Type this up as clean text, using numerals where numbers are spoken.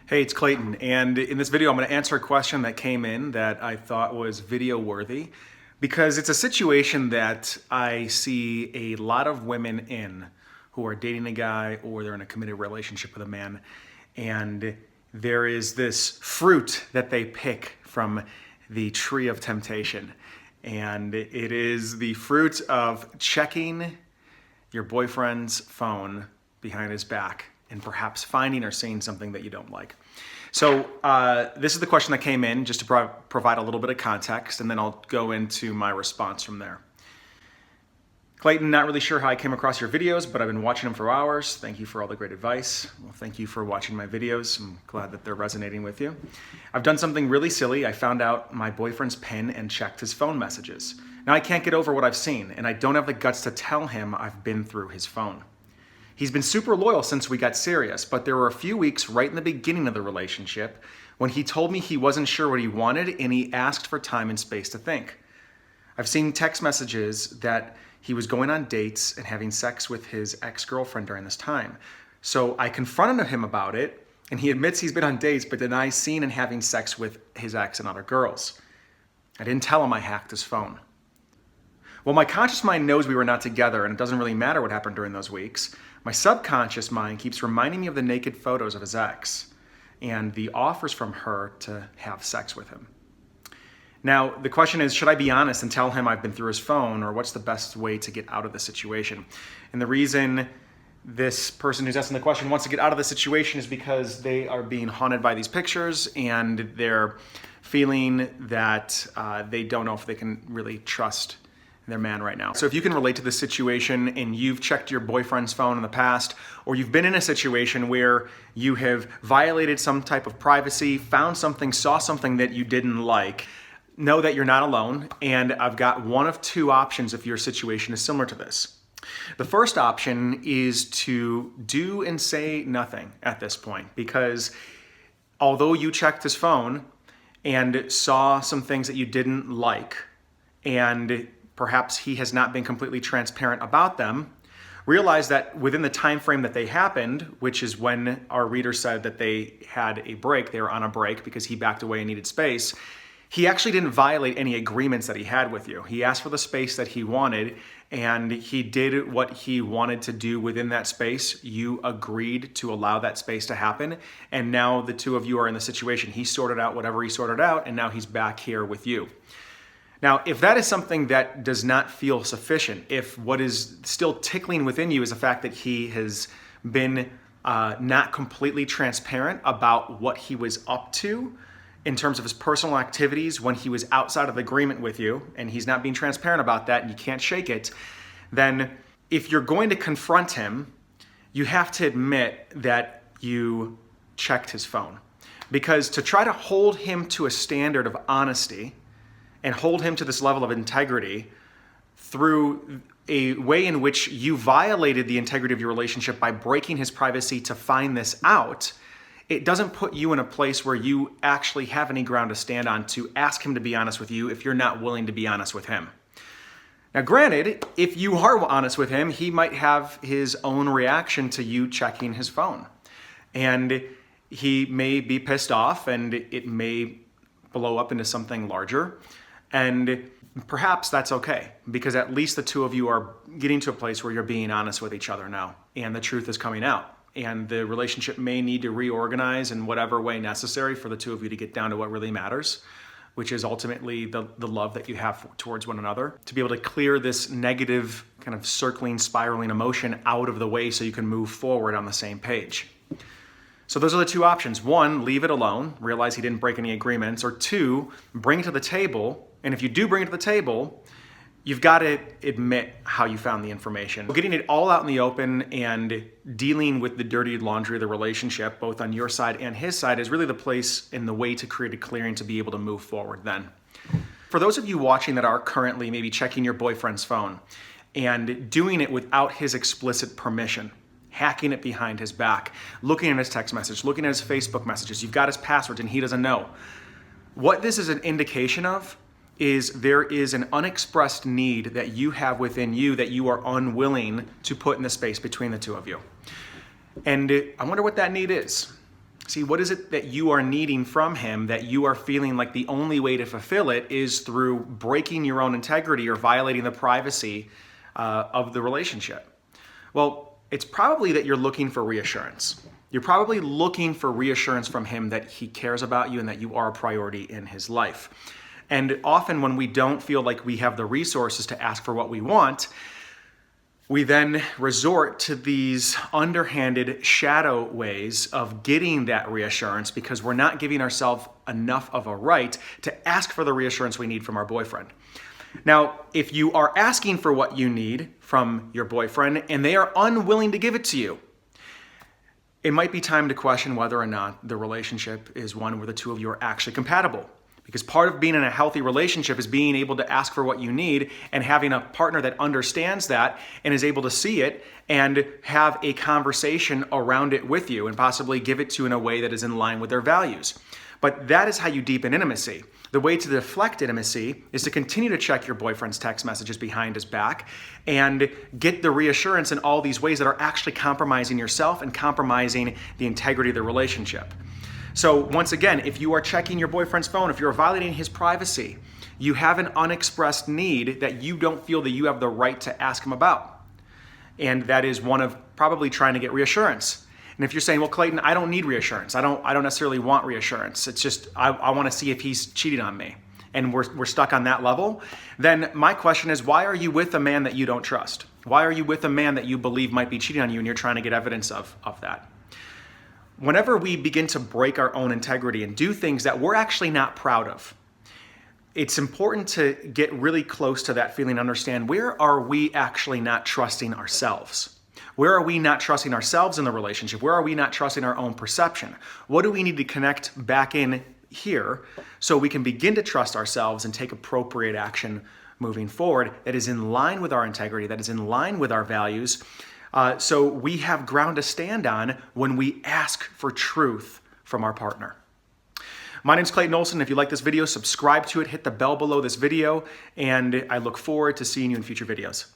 Hey, it's Clayton, and in this video I'm going to answer a question that came in that I thought was video worthy because it's a situation that I see a lot of women in who are dating a guy or they're in a committed relationship with a man, and there is this fruit that they pick from the tree of temptation, and it is the fruit of checking your boyfriend's phone behind his back and perhaps finding or seeing something that you don't like. So this is the question that came in, just to provide a little bit of context, and then I'll go into my response from there. Clayton, not really sure how I came across your videos, but I've been watching them for hours. Thank you for all the great advice. Well, thank you for watching my videos. I'm glad that they're resonating with you. I've done something really silly. I found out my boyfriend's PIN and checked his phone messages. Now I can't get over what I've seen, and I don't have the guts to tell him I've been through his phone. He's been super loyal since we got serious, but there were a few weeks right in the beginning of the relationship when he told me he wasn't sure what he wanted and he asked for time and space to think. I've seen text messages that he was going on dates and having sex with his ex-girlfriend during this time. So I confronted him about it, and he admits he's been on dates but denies seeing and having sex with his ex and other girls. I didn't tell him I hacked his phone. Well, my conscious mind knows we were not together and it doesn't really matter what happened during those weeks. My subconscious mind keeps reminding me of the naked photos of his ex and the offers from her to have sex with him. Now, the question is, should I be honest and tell him I've been through his phone, or what's the best way to get out of the situation? And the reason this person who's asking the question wants to get out of the situation is because they are being haunted by these pictures and they're feeling that they don't know if they can really trust their man right now. So if you can relate to this situation and you've checked your boyfriend's phone in the past, or you've been in a situation where you have violated some type of privacy, found something, saw something that you didn't like, know that you're not alone, and I've got one of two options if your situation is similar to this. The first option is to do and say nothing at this point, because although you checked his phone and saw some things that you didn't like, and perhaps he has not been completely transparent about them, realize that within the time frame that they happened, which is when our reader said that they had a break, they were on a break because he backed away and needed space, he actually didn't violate any agreements that he had with you. He asked for the space that he wanted, and he did what he wanted to do within that space. You agreed to allow that space to happen, and now the two of you are in the situation. He sorted out whatever he sorted out, and now he's back here with you. Now, if that is something that does not feel sufficient, if what is still tickling within you is the fact that he has been not completely transparent about what he was up to in terms of his personal activities when he was outside of agreement with you, and he's not being transparent about that and you can't shake it, then if you're going to confront him, you have to admit that you checked his phone. Because to try to hold him to a standard of honesty and hold him to this level of integrity through a way in which you violated the integrity of your relationship by breaking his privacy to find this out, it doesn't put you in a place where you actually have any ground to stand on to ask him to be honest with you if you're not willing to be honest with him. Now, granted, if you are honest with him, he might have his own reaction to you checking his phone. And he may be pissed off and it may blow up into something larger. And perhaps that's okay, because at least the two of you are getting to a place where you're being honest with each other now, and the truth is coming out. And the relationship may need to reorganize in whatever way necessary for the two of you to get down to what really matters, which is ultimately the love that you have towards one another, to be able to clear this negative kind of circling, spiraling emotion out of the way so you can move forward on the same page. So those are the two options. One, leave it alone, realize he didn't break any agreements, or two, bring it to the table. And if you do bring it to the table, you've got to admit how you found the information. Getting it all out in the open and dealing with the dirty laundry of the relationship, both on your side and his side, is really the place and the way to create a clearing to be able to move forward then. For those of you watching that are currently maybe checking your boyfriend's phone and doing it without his explicit permission, hacking it behind his back, looking at his text message, looking at his Facebook messages, you've got his passwords and he doesn't know. What this is an indication of is there is an unexpressed need that you have within you that you are unwilling to put in the space between the two of you. And I wonder what that need is. See, what is it that you are needing from him that you are feeling like the only way to fulfill it is through breaking your own integrity or violating the privacy of the relationship? Well, it's probably that you're looking for reassurance. You're probably looking for reassurance from him that he cares about you and that you are a priority in his life. And often when we don't feel like we have the resources to ask for what we want, we then resort to these underhanded shadow ways of getting that reassurance because we're not giving ourselves enough of a right to ask for the reassurance we need from our boyfriend. Now, if you are asking for what you need from your boyfriend and they are unwilling to give it to you, it might be time to question whether or not the relationship is one where the two of you are actually compatible. Because part of being in a healthy relationship is being able to ask for what you need and having a partner that understands that and is able to see it and have a conversation around it with you and possibly give it to you in a way that is in line with their values. But that is how you deepen intimacy. The way to deflect intimacy is to continue to check your boyfriend's text messages behind his back and get the reassurance in all these ways that are actually compromising yourself and compromising the integrity of the relationship. So once again, if you are checking your boyfriend's phone, if you're violating his privacy, you have an unexpressed need that you don't feel that you have the right to ask him about. And that is one of probably trying to get reassurance. And if you're saying, well, Clayton, I don't need reassurance. I don't necessarily want reassurance. It's just, I want to see if he's cheating on me. And we're stuck on that level. Then my question is, why are you with a man that you don't trust? Why are you with a man that you believe might be cheating on you and you're trying to get evidence of that? Whenever we begin to break our own integrity and do things that we're actually not proud of, it's important to get really close to that feeling and understand, where are we actually not trusting ourselves? Where are we not trusting ourselves in the relationship? Where are we not trusting our own perception? What do we need to connect back in here so we can begin to trust ourselves and take appropriate action moving forward that is in line with our integrity, that is in line with our values, so we have ground to stand on when we ask for truth from our partner. My name is Clayton Olson. If you like this video, subscribe to it, hit the bell below this video, and I look forward to seeing you in future videos.